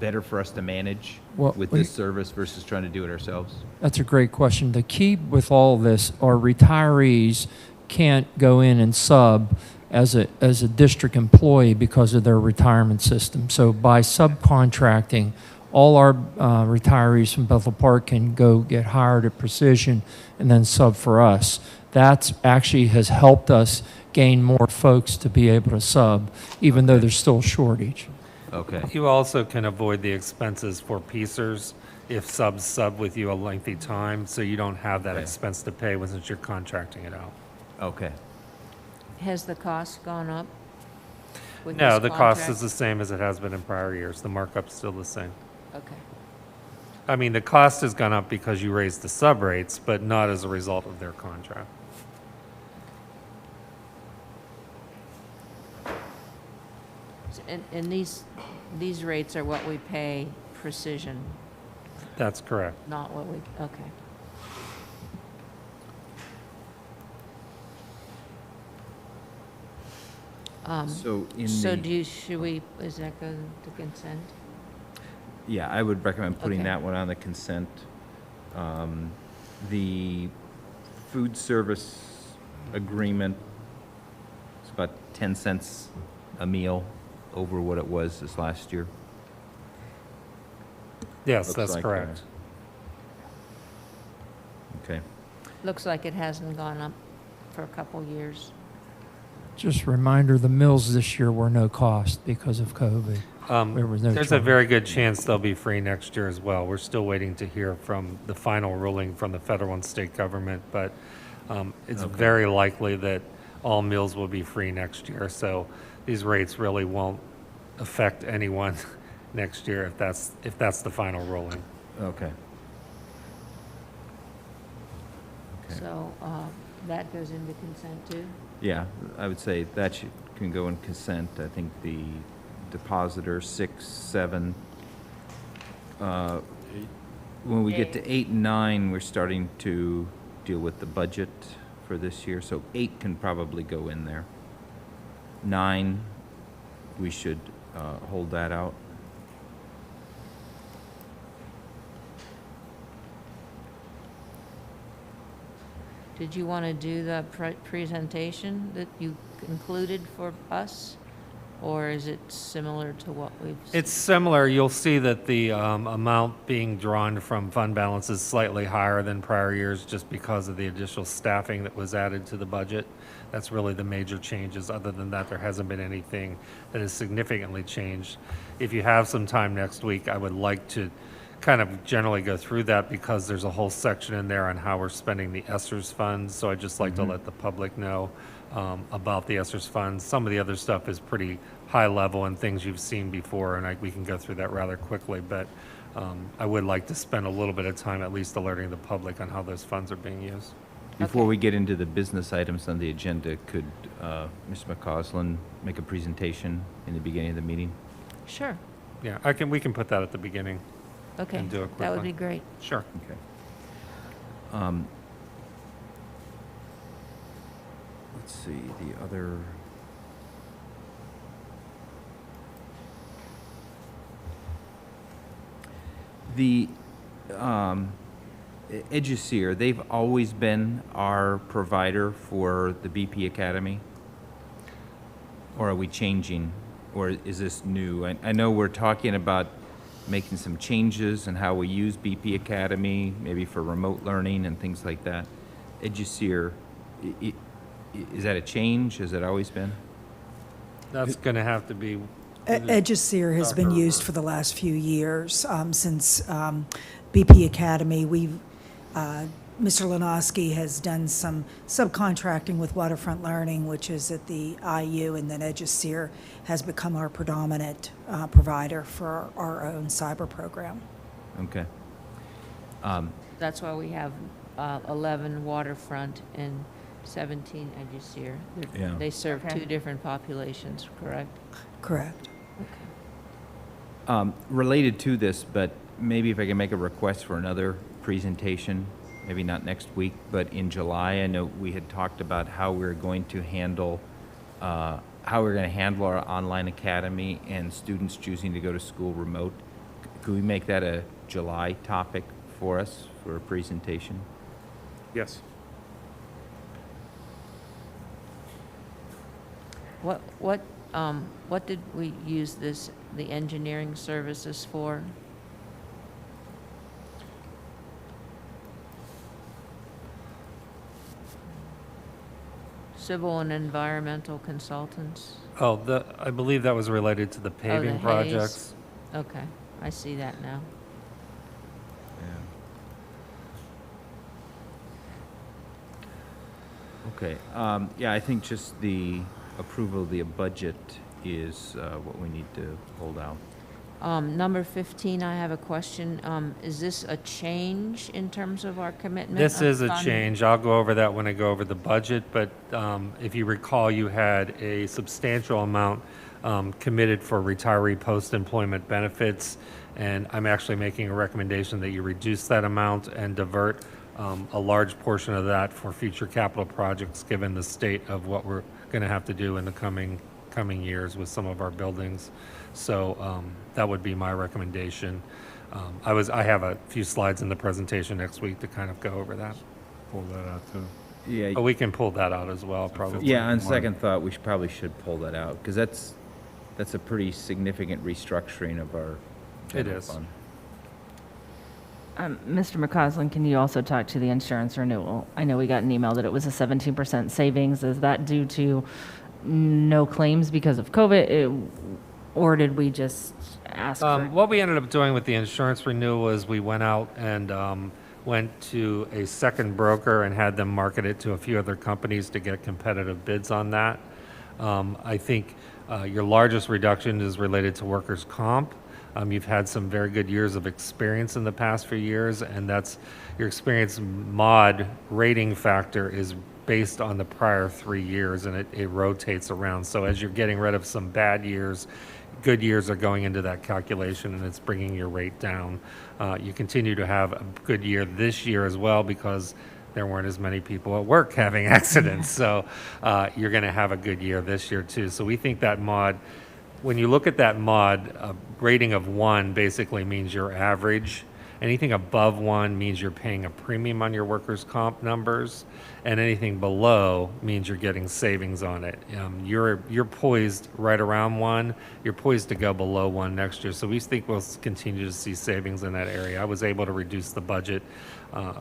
better for us to manage with this service versus trying to do it ourselves? That's a great question. The key with all this are retirees can't go in and sub as a district employee because of their retirement system. So by subcontracting, all our retirees from Bethel Park can go get hired at Precision and then sub for us. That actually has helped us gain more folks to be able to sub, even though there's still a shortage. Okay. you also can avoid the expenses for piecers if subs sub with you a lengthy time, so you don't have that Okay. expense to pay since you're contracting it out. Okay. Has the cost gone up? with No, this the cost contract? is the same as it has been in prior years. The markup's still the same. Okay. I mean, the cost has gone up because you raised the sub rates, but not as a result of their contract. And these rates are what we pay Precision, That's correct. not what we, okay. So in So the, should we, is that go to consent? yeah, I would recommend putting Okay. that one on the consent. The food service agreement, it's about 10 cents a meal over what it was this last year. Yes, Looks that's like, correct. Okay. Looks like it hasn't gone up for a couple years. Just a reminder, the mills this year were no cost because of COVID. There was no There's a charge. very good chance they'll be free next year as well. We're still waiting to hear from the final ruling from the federal and state government, but it's Okay. very likely that all meals will be free next year. So these rates really won't affect anyone next year if that's the final ruling. Okay. Okay. So that goes into consent too? Yeah, I would say that can go in consent. I think the depositor, 6, 7. When we get to 8 and 9, we're starting to deal with the budget for this year, so 8 can probably go in there. 9, we should hold that out. Did you want to do the presentation that you included for us? Or is it similar to what we've? It's similar. You'll see that the amount being drawn from fund balance is slightly higher than prior years just because of the additional staffing that was added to the budget. That's really the major changes. Other than that, there hasn't been anything that has significantly changed. If you have some time next week, I would like to kind of generally go through that because there's a whole section in there on how we're spending the ESSERS funds. So I'd just like to let the public know about the ESSERS funds. Some of the other stuff is pretty high level and things you've seen before, and we can go through that rather quickly. But I would like to spend a little bit of time at least alerting the public on how those funds are being used. Before we get into the business items on the agenda, could Mr. McCausland make a presentation in the beginning of the meeting? Sure, Yeah, we can put that at the beginning. okay. And do a quick That would one. be great. Sure. Okay. Let's see, the other... The Eduseer, they've always been our provider for the BP Academy? Or are we changing, or is this new? I know we're talking about making some changes in how we use BP Academy, maybe for remote learning and things like that. EduSeer, is that a change? Has it always been? That's going to have to be. EduSeer has been used for the last few years. Since BP Academy, Mr. Lenoski has done some subcontracting with Waterfront Learning, which is at the IU, and then EduSeer has become our predominant provider for our own cyber program. Okay. That's why we have 11 Waterfront and 17 EduSeer. Yeah. They serve two different populations, correct? Correct. Related to this, but maybe if I can make a request for another presentation, maybe not next week, but in July. I know we had talked about how we're going to handle our online academy and students choosing to go to school remote. Could we make that a July topic for us for a presentation? Yes. What did we use the engineering services for? Civil and environmental consultants? Oh, I believe that was related to the paving Hayes. projects. Okay, I see that now. Okay. Yeah, I think just the approval of the budget is what we need to hold out. Number 15, I have a question. Is this a change in terms of our commitment? This of is a fund? change. I'll go over that when I go over the budget, but if you recall, you had a substantial amount committed for retiree post-employment benefits, and I'm actually making a recommendation that you reduce that amount and divert a large portion of that for future capital projects, given the state of what we're going to have to do in the coming years with some of our buildings. So that would be my recommendation. I have a few slides in the presentation next week to kind of go over that. Pull that out too. Yeah. But we can pull that out as well, probably. Yeah, on second thought, we probably should pull that out, because that's a pretty significant restructuring of our general is. fund. Mr. McCausland, can you also talk to the insurance renewal? I know we got an email that it was a 17% savings. Is that due to no claims because of COVID, or did we just ask for? What we ended up doing with the insurance renewal is we went out and went to a second broker and had them market it to a few other companies to get competitive bids on that. I think your largest reduction is related to workers' comp. You've had some very good years of experience in the past few years, and that's your experience mod rating factor is based on the prior 3 years, and it rotates around. So as you're getting rid of some bad years, good years are going into that calculation, and it's bringing your rate down. You continue to have a good year this year as well because there weren't as many people at work having accidents. So you're going to have a good year this year too. So we think that mod, when you look at that mod, a rating of 1 basically means your average. Anything above 1 means you're paying a premium on your workers' comp numbers, and anything below means you're getting savings on it. You're poised right around 1. You're poised to go below 1 next year. So we think we'll continue to see savings in that area. I was able to reduce the budget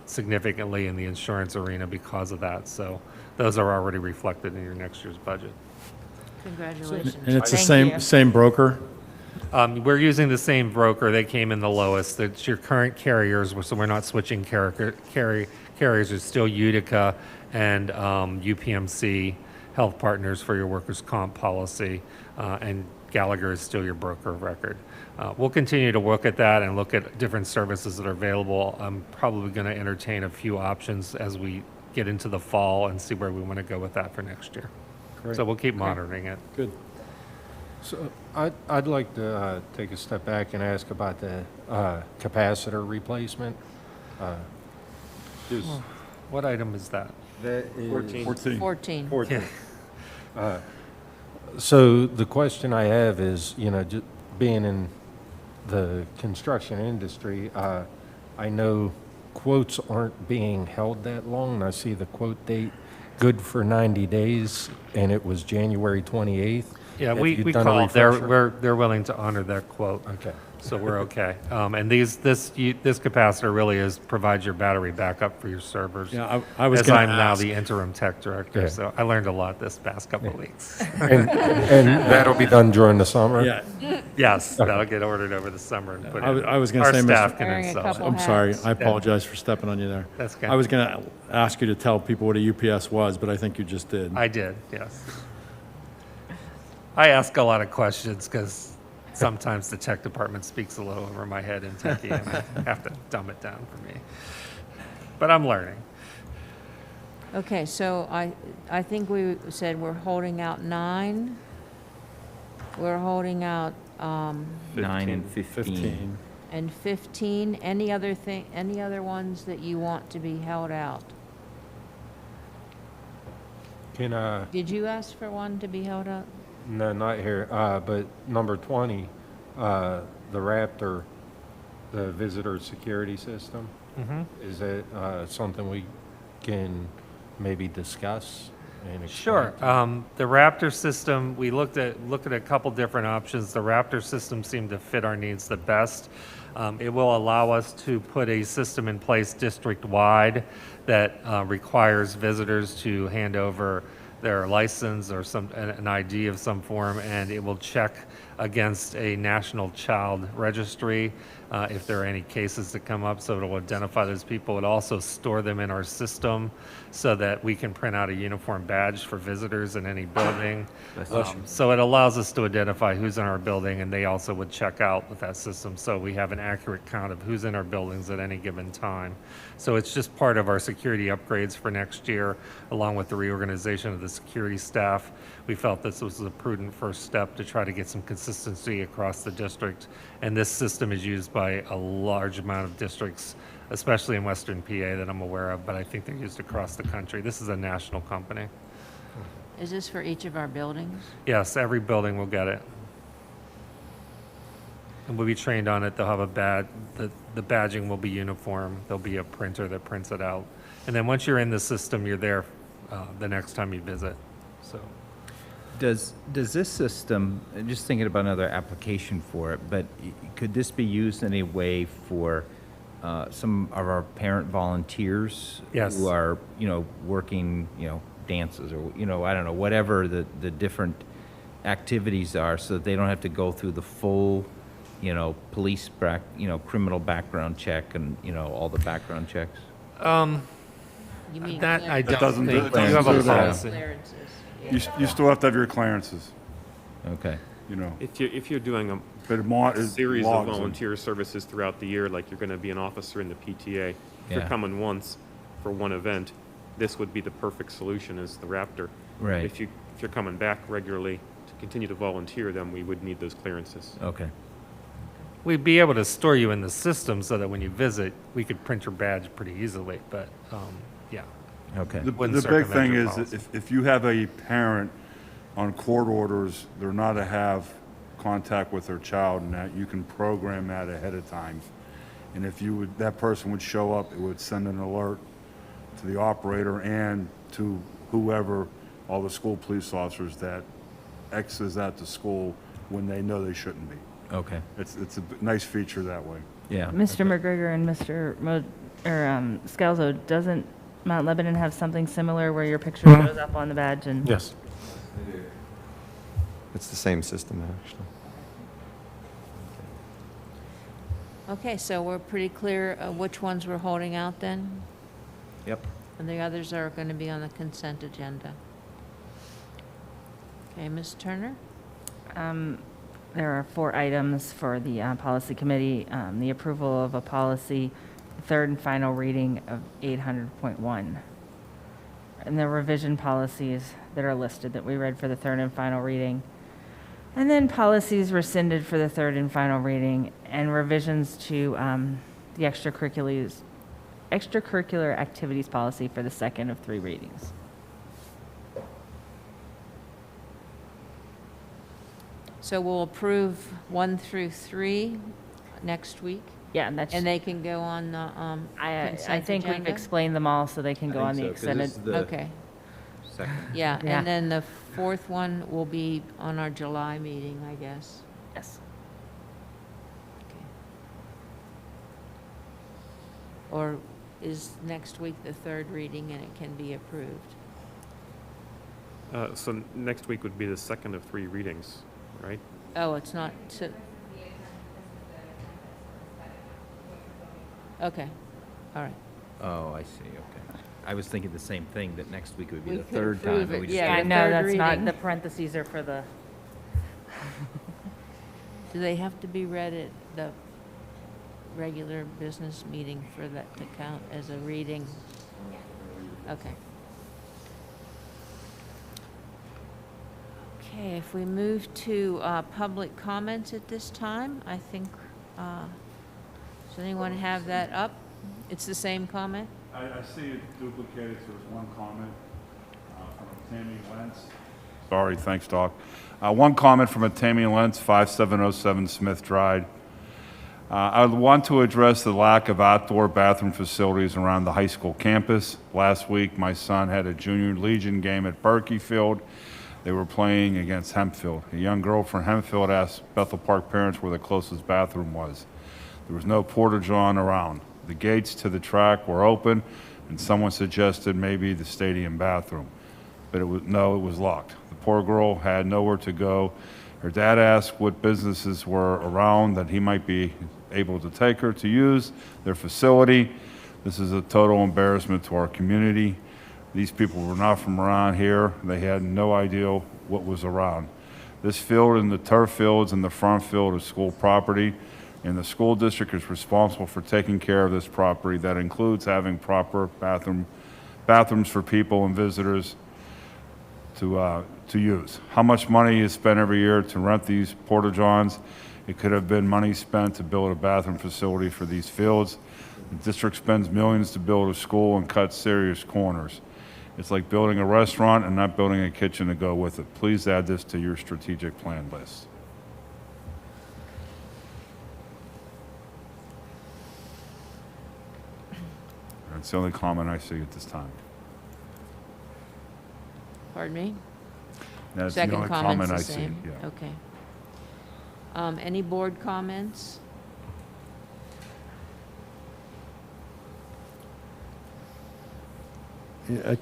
significantly in the insurance arena because of that. So those are already reflected in your next year's budget. Congratulations. And it's the Thank you. same broker? We're using the same broker. They came in the lowest. It's your current carriers, so we're not switching carriers. It's still Utica and UPMC Health Partners for your workers' comp policy, and Gallagher is still your broker of record. We'll continue to look at that and look at different services that are available. I'm probably going to entertain a few options as we get into the fall and see where we want to go with that for next year. Great. So we'll keep monitoring it. Good. So I'd like to take a step back and ask about the capacitor replacement. What item is that? That is 14. 14. So the question I have is, just being in the construction industry, I know quotes aren't being held that long, and I see the quote date good for 90 days, and it was January 28th. Yeah, Have we you done a called. refresher? They're willing to honor that quote. Okay. So we're okay. And this capacitor really provides your battery backup for your servers. Yeah, I was As gonna I'm now ask. the interim tech director, Yeah. so I learned a lot this past couple of weeks. And that'll be done during the summer? Yeah, Yes, that'll get ordered over the summer and put in. I was going Our to say, staff Mr. can Wearing a install couple it. I'm sorry, hats. I apologize for stepping on you there. That's okay. I was going to ask you to tell people what a UPS was, but I think you just did. I did, yes. I ask a lot of questions because sometimes the tech department speaks a little over my head in techie, and I have to dumb it down for me. But I'm learning. Okay, so I think we said we're holding out 9. We're holding out 9 and 15. and 15. Any other ones that you want to be held out? Can, Did you ask for one to be held out? no, not here, but number 20, the Raptor, the visitor security system, is it something we can maybe discuss and explain? Sure. The Raptor system, we looked at a couple different options. The Raptor system seemed to fit our needs the best. It will allow us to put a system in place district-wide that requires visitors to hand over their license or an ID of some form, and it will check against a national child registry if there are any cases that come up, so it will identify those people. It also store them in our system so that we can print out a uniform badge for visitors in any building. So it allows us to identify who's in our building, and they also would check out with that system, so we have an accurate count of who's in our buildings at any given time. So it's just part of our security upgrades for next year, along with the reorganization of the security staff. We felt this was a prudent first step to try to get some consistency across the district. And this system is used by a large amount of districts, especially in Western PA that I'm aware of, but I think they're used across the country. This is a national company. Is this for each of our buildings? Yes, every building will get it. And we'll be trained on it. They'll have a badge. The badging will be uniform. There'll be a printer that prints it out. And then once you're in the system, you're there the next time you visit. So. Does this system, just thinking about another application for it, but could this be used in a way for some of our parent volunteers? Yes. Who are, working, dances or, I don't know, whatever the different activities are, so that they don't have to go through the full, police, criminal background check and, all the background checks? You mean That I don't doesn't think. do- it You have a doesn't do that. policy. clearances? You still have to have your clearances, Okay. If you're doing But a series of logs them. volunteer services throughout the year, like you're going to be an officer in the PTA, if you're Yeah. coming once for one event, this would be the perfect solution as the Raptor. Right. If you're coming back regularly to continue to volunteer, then we would need those clearances. Okay. We'd be able to store you in the system so that when you visit, we could print your badge pretty easily, but, yeah. Okay. The Wouldn't the big circumvent thing your is, policy. if you have a parent on court orders, they're not to have contact with their child, and that you can program that ahead of time. And if that person would show up, it would send an alert to the operator and to whoever, all the school police officers that X's at the school when they know they shouldn't be. Okay. It's a nice feature that way. Yeah. Mr. McGregor and Mr. Scalzo, doesn't Mount Lebanon have something similar where your picture shows up on the badge and? Yes. It's the same system, actually. Okay, so we're pretty clear which ones we're holding out then? Yep. And the others are going to be on the consent agenda. Okay, Ms. Turner? There are 4 items for the policy committee. The approval of a policy, third and final reading of 800.1. And the revision policies that are listed that we read for the third and final reading. And then policies rescinded for the third and final reading, and revisions to the extracurricular activities policy for the second of 3 readings. So we'll approve 1 through 3 next week, Yeah, and that's, and they can go on the I consent think we've agenda? explained them all, so they can I go think on the so, 'cause extended. this is the Okay, second. yeah, Yeah. and then the 4th one will be on our July meeting, I guess. Yes. Okay. Or is next week the third reading and it can be approved? So next week would be the second of 3 readings, right? Oh, it's not, okay, all right. Oh, I see, okay. I was thinking the same thing, that next week would be We the could third time. approve but it, we just yeah. I can't- know, third that's not, reading. the parentheses are for the, Do they have to be read at the regular business meeting for that to count as a reading? Okay. Okay, if we move to public comments at this time, I think, does anyone have that up? It's the same comment? I see it duplicated, so there's one comment from Tammy Lentz. Sorry, thanks, Doc. One comment from a Tammy Lentz, 5707 Smith Drive. I want to address the lack of outdoor bathroom facilities around the high school campus. Last week, my son had a Junior Legion game at Berkey Field. They were playing against Hempfield. A young girl from Hempfield asked Bethel Park parents where the closest bathroom was. There was no porta-john around. The gates to the track were open, and someone suggested maybe the stadium bathroom. But it was locked. The poor girl had nowhere to go. Her dad asked what businesses were around that he might be able to take her to use their facility. This is a total embarrassment to our community. These people were not from around here. They had no idea what was around. This field and the turf fields and the front field is school property, and the school district is responsible for taking care of this property. That includes having proper bathrooms for people and visitors to use. How much money is spent every year to rent these porta-johns? It could have been money spent to build a bathroom facility for these fields. The district spends millions to build a school and cut serious corners. It's like building a restaurant and not building a kitchen to go with it. Please add this to your strategic plan list. That's the only comment I see at this time. Pardon me? That's the Second only comment's comment I the see, same? yeah. Okay. Any board comments?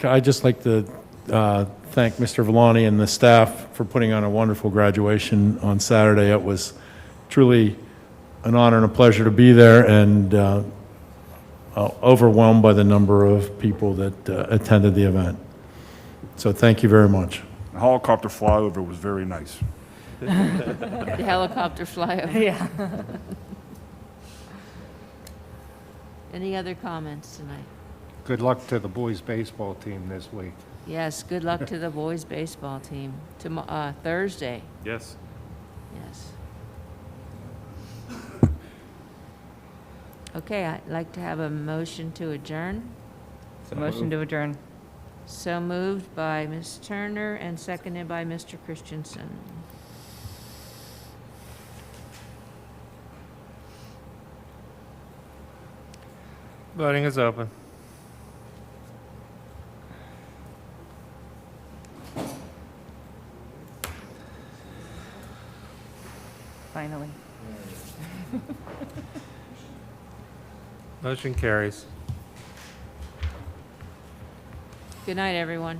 I'd just like to thank Mr. Villani and the staff for putting on a wonderful graduation on Saturday. It was truly an honor and a pleasure to be there, and overwhelmed by the number of people that attended the event. So thank you very much. The helicopter flyover was very nice. The helicopter flyover. yeah. Any other comments tonight? Good luck to the boys' baseball team this week. Yes, good luck to the boys' baseball team. Thursday, Yes. yes. Okay, I'd like to have a motion to adjourn. Motion to adjourn. So moved by Ms. Turner and seconded by Mr. Christensen. Voting is open. Finally. Motion carries. Good night, everyone.